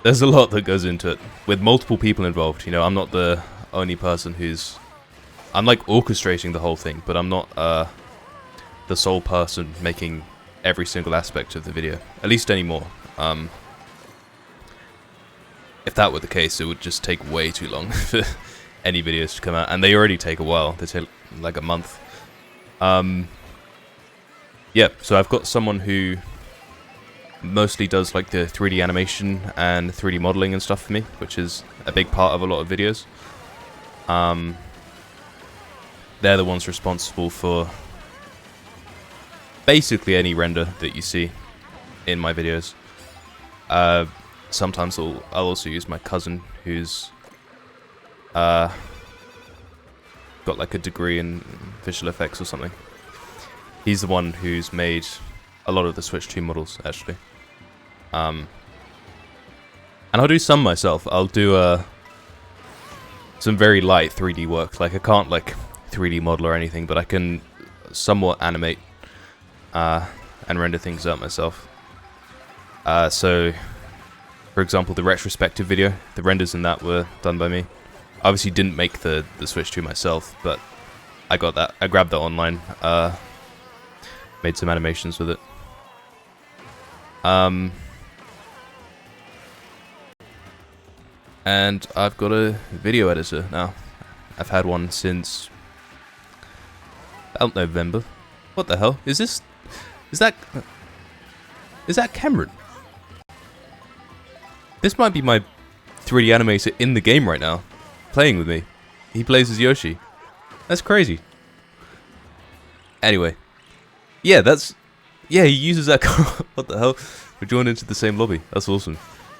there's a lot that goes into it, with multiple people involved. You know, I'm not the only person who's... I'm like orchestrating the whole thing, but I'm not the sole person making every single aspect of the video, at least anymore. If that were the case, it would just take way too long for any videos to come out, and they already take a while. They take like a month. Yeah, so I've got someone who mostly does like the 3D animation and 3D modeling and stuff for me, which is a big part of a lot of videos. They're the ones responsible for basically any render that you see in my videos. Sometimes I'll also use my cousin, who's got like a degree in visual effects or something. He's the one who's made a lot of the Switch 2 models, actually. And I'll do some myself. I'll do some very light 3D work. Like, I can't like 3D model or anything, but I can somewhat animate and render things out myself. So, for example, the retrospective video, the renders in that were done by me. I obviously didn't make the Switch 2 myself, but I got that. I grabbed that online. Made some animations with it. And I've got a video editor now. I've had one since about November. What the hell? Is that Cameron? This might be my 3D animator in the game right now, playing with me. He plays as Yoshi. That's crazy. Anyway. Yeah, he uses that car. What the hell? We joined into the same lobby. That's awesome.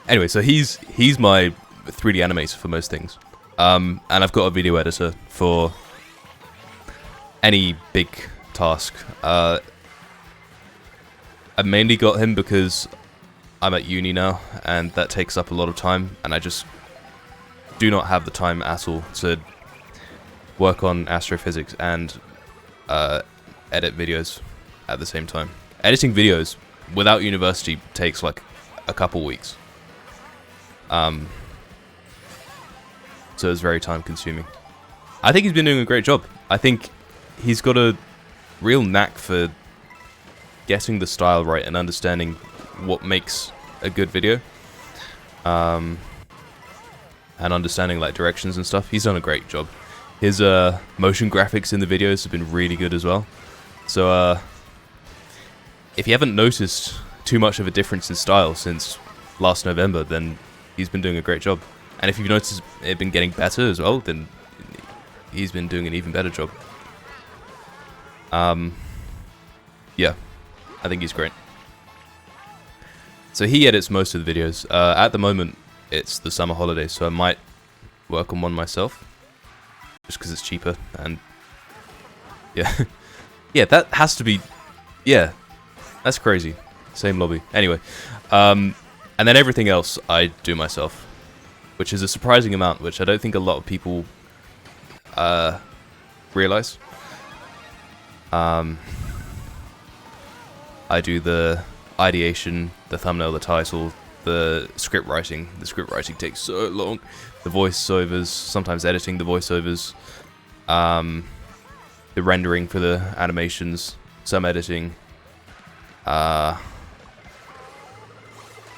Anyway, so he's my 3D animator for most things. And I've got a video editor for any big task. I mainly got him because I'm at uni now, and that takes up a lot of time, and I just do not have the time at all to work on astrophysics and edit videos at the same time. Editing videos without university takes like a couple weeks. So it's very time consuming. I think he's been doing a great job. I think he's got a real knack for getting the style right and understanding what makes a good video. And understanding like directions and stuff. He's done a great job. His motion graphics in the videos have been really good as well. So if you haven't noticed too much of a difference in style since last November, then he's been doing a great job. And if you've noticed it been getting better as well, then he's been doing an even better job. Yeah, I think he's great. So he edits most of the videos. At the moment, it's the summer holidays, so I might work on one myself, just because it's cheaper. And yeah, yeah, that has to be, yeah, that's crazy. Same lobby. Anyway, and then everything else I do myself, which is a surprising amount, which I don't think a lot of people realize. I do the ideation, the thumbnail, the title, the script writing. The script writing takes so long. The voiceovers, sometimes editing the voiceovers. The rendering for the animations, some editing. What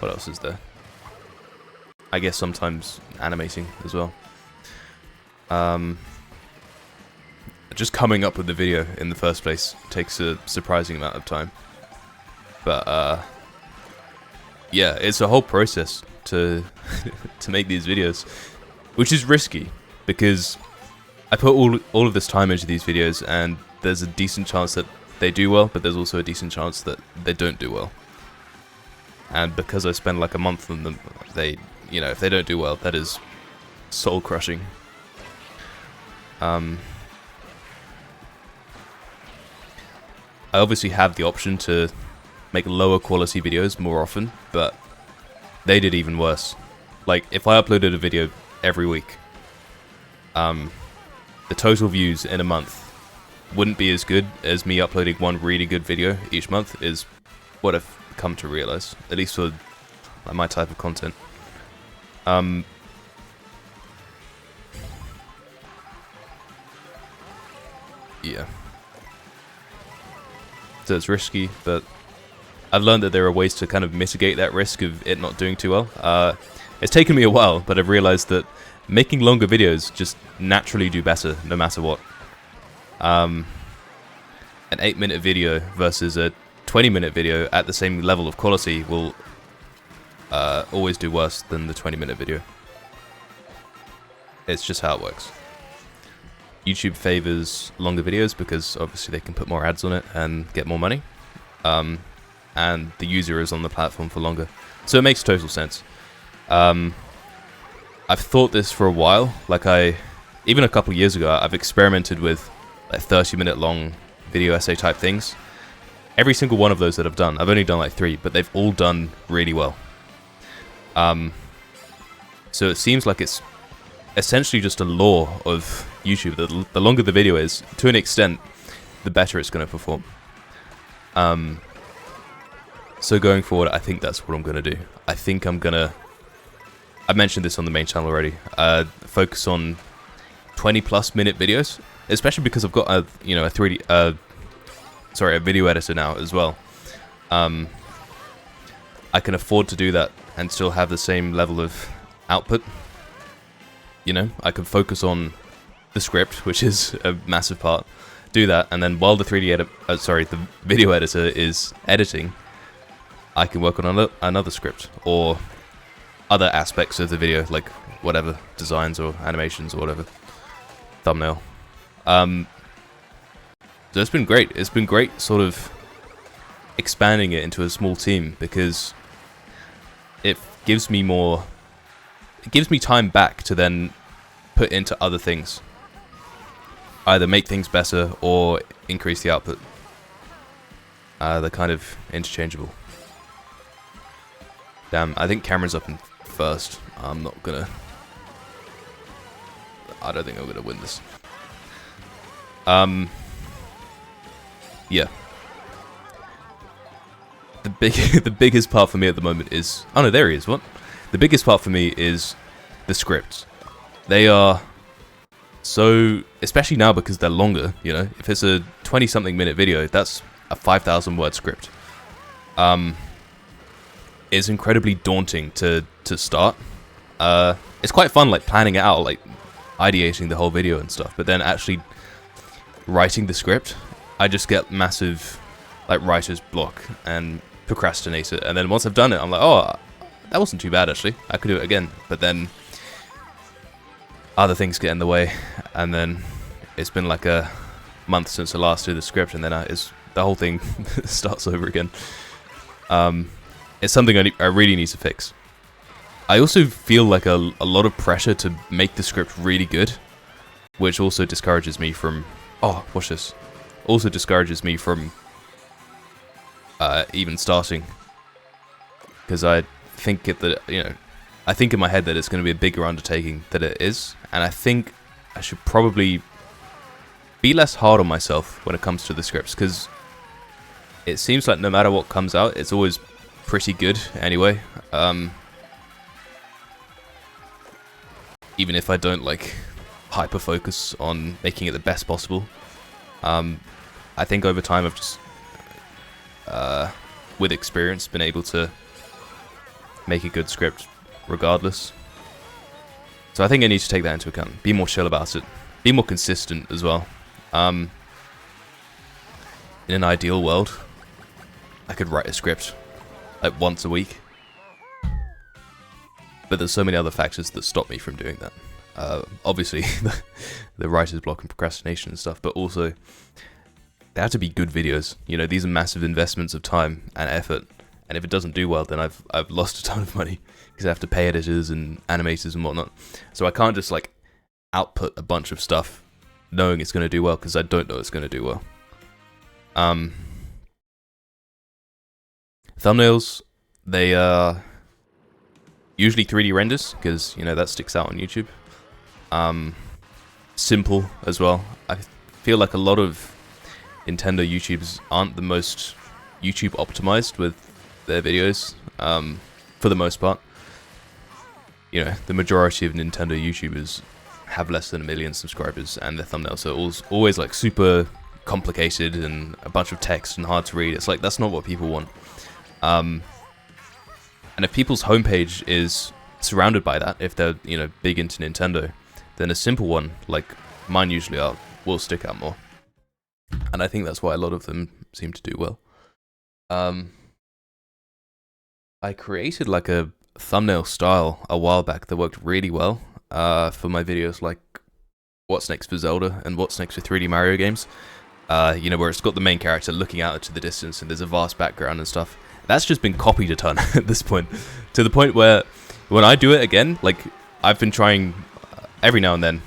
else is there? I guess sometimes animating as well. Just coming up with the video in the first place takes a surprising amount of time. But yeah, it's a whole process to to make these videos, which is risky because I put all of this time into these videos, and there's a decent chance that they do well, but there's also a decent chance that they don't do well. And because I spend like a month on them, they, you know, if they don't do well, that is soul crushing. I obviously have the option to make lower quality videos more often, but they did even worse. Like, if I uploaded a video every week, the total views in a month wouldn't be as good as me uploading one really good video each month, is what I've come to realize, at least for like, my type of content. Yeah. So it's risky, but I've learned that there are ways to kind of mitigate that risk of it not doing too well. It's taken me a while, but I've realized that making longer videos just naturally do better, no matter what. An 8-minute video versus a 20-minute video at the same level of quality will always do worse than the 20-minute video. It's just how it works. YouTube favors longer videos because obviously they can put more ads on it and get more money. And the user is on the platform for longer. So it makes total sense. I've thought this for a while. Like even a couple years ago, I've experimented with like 30-minute long video essay type things. Every single one of those that I've done, I've only done like 3, but they've all done really well. So it seems like it's essentially just a law of YouTube. The longer the video is, to an extent, the better it's going to perform. So going forward, I think that's what I'm going to do. I think I'm going to... I mentioned this on the main channel already. Focus on 20+ minute videos, especially because I've got a video editor now as well. I can afford to do that and still have the same level of output. You know, I can focus on the script, which is a massive part. Do that, and then while the the video editor is editing, I can work on another script or other aspects of the video, like whatever, designs or animations or whatever, thumbnail. So it's been great. It's been great sort of expanding it into a small team because it gives me more... It gives me time back to then put into other things. Either make things better or increase the output. They're kind of interchangeable. Damn, I think Cameron's up in first. I'm not gonna... I don't think I'm gonna win this. Yeah. The biggest part for me at the moment is... Oh no, there he is, what? The biggest part for me is the scripts. They are so... Especially now because they're longer, you know? If it's a 20-something minute video, that's a 5,000 word script. It's incredibly daunting to start. It's quite fun, like, planning it out, like, ideating the whole video and stuff. But then actually writing the script, I just get massive, like, writer's block and procrastinate it. And then once I've done it, I'm like, oh... That wasn't too bad, actually. I could do it again. But then other things get in the way. And then it's been like a month since I last did the script. And then the whole thing starts over again. It's something I really need to fix. I also feel like a lot of pressure to make the script really good. Which also discourages me from... Oh, watch this. Also discourages me from even starting. Because I think I think in my head that it's going to be a bigger undertaking than it is, and I think I should probably be less hard on myself when it comes to the scripts, because it seems like no matter what comes out, it's always pretty good anyway. Even if I don't like hyper focus on making it the best possible, I think over time I've just with experience been able to make a good script regardless. So I think I need to take that into account. Be more chill about it. Be more consistent as well. In an ideal world, I could write a script like once a week. But there's so many other factors that stop me from doing that. Obviously, the writer's block and procrastination and stuff, but also they have to be good videos. You know, these are massive investments of time and effort. And if it doesn't do well, then I've lost a ton of money because I have to pay editors and animators and whatnot. So I can't just like output a bunch of stuff knowing it's going to do well, because I don't know it's going to do well. Thumbnails, they are usually 3D renders because, you know, that sticks out on YouTube. Simple as well. I feel like a lot of Nintendo YouTubers aren't the most YouTube optimized with their videos, for the most part. you know, the majority of Nintendo YouTubers have less than 1 million subscribers, and their thumbnails are always like super complicated and a bunch of text and hard to read. It's like, that's not what people want. And if people's homepage is surrounded by that, if they're, you know, big into Nintendo, then a simple one like mine usually are will stick out more. And I think that's why a lot of them seem to do well. I created like a thumbnail style a while back that worked really well for my videos, like what's next for Zelda and what's next for 3D Mario games. You know, where it's got the main character looking out into the distance and there's a vast background and stuff. That's just been copied a ton at this point, to the point where when I do it again, like I've been trying every now and then,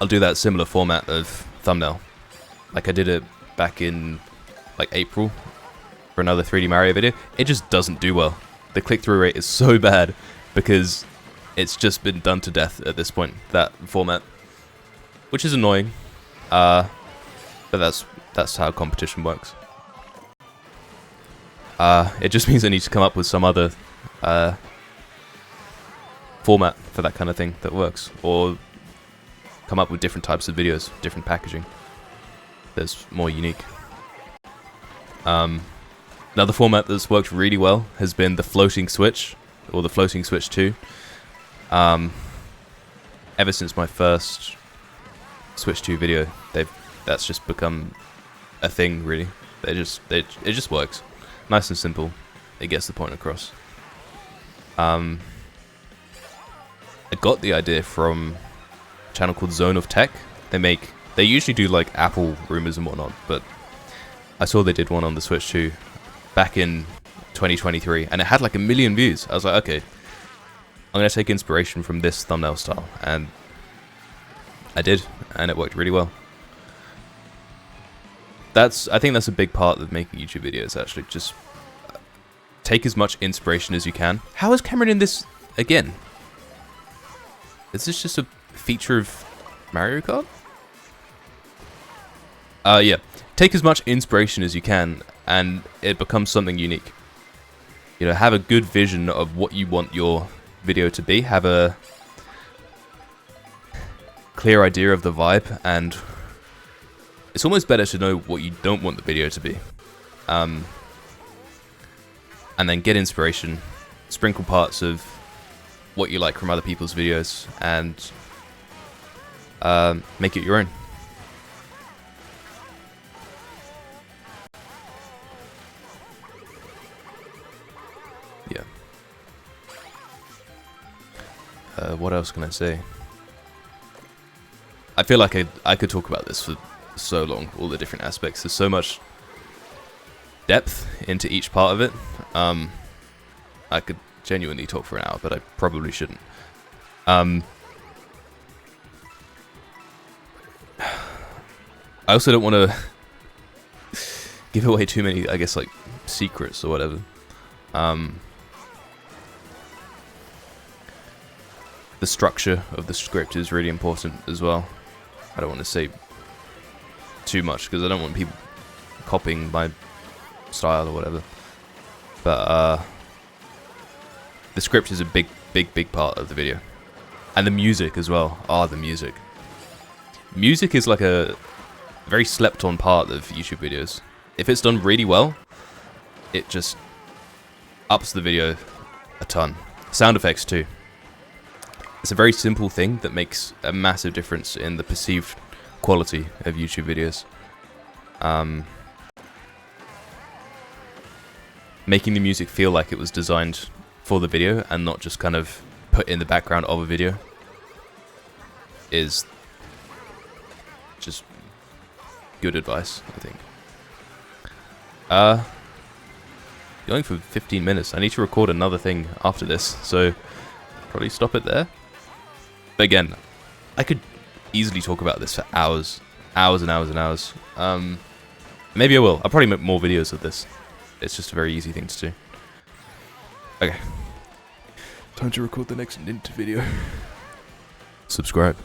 I'll do that similar format of thumbnail. Like I did it back in like April for another 3D Mario video. It just doesn't do well. The click-through rate is so bad because it's just been done to death at this point, that format, which is annoying. But that's how competition works. It just means I need to come up with some other format for that kind of thing that works, or come up with different types of videos, different packaging that's more unique. Another format that's worked really well has been the floating switch, or the floating switch 2. Ever since my first Switch 2 video, that's just become a thing, really. It just works. Nice and simple. It gets the point across. I got the idea from a channel called Zone of Tech. They usually do like Apple rumors and whatnot, but I saw they did one on the Switch 2 back in 2023, and it had like 1 million views. I was like, okay, I'm gonna take inspiration from this thumbnail style, and I did, and it worked really well. I think that's a big part of making YouTube videos, actually. Just take as much inspiration as you can. How is Cameron in this again? Is this just a feature of Mario Kart? Yeah. Take as much inspiration as you can, and it becomes something unique. You know, have a good vision of what you want your video to be. Have a clear idea of the vibe, and it's almost better to know what you don't want the video to be. And then get inspiration, sprinkle parts of what you like from other people's videos, and make it your own. Yeah. What else can I say? I feel like I could talk about this for so long, all the different aspects. There's so much depth into each part of it. I could genuinely talk for an hour, but I probably shouldn't. I also don't want to give away too many, I guess, like, secrets or whatever. The structure of the script is really important as well. I don't want to say too much because I don't want people copying my style or whatever. But the script is a big part of the video. And the music as well. The music. Music is like a very slept on part of YouTube videos. If it's done really well, it just ups the video a ton. Sound effects too. It's a very simple thing that makes a massive difference in the perceived quality of YouTube videos. Making the music feel like it was designed for the video and not just kind of put in the background of a video is just good advice, I think. Going for 15 minutes. I need to record another thing after this, so probably stop it there. But again, I could easily talk about this for hours and hours and hours. Maybe I will. I'll probably make more videos of this. It's just a very easy thing to do. Okay. Time to record the next Nint video. Subscribe.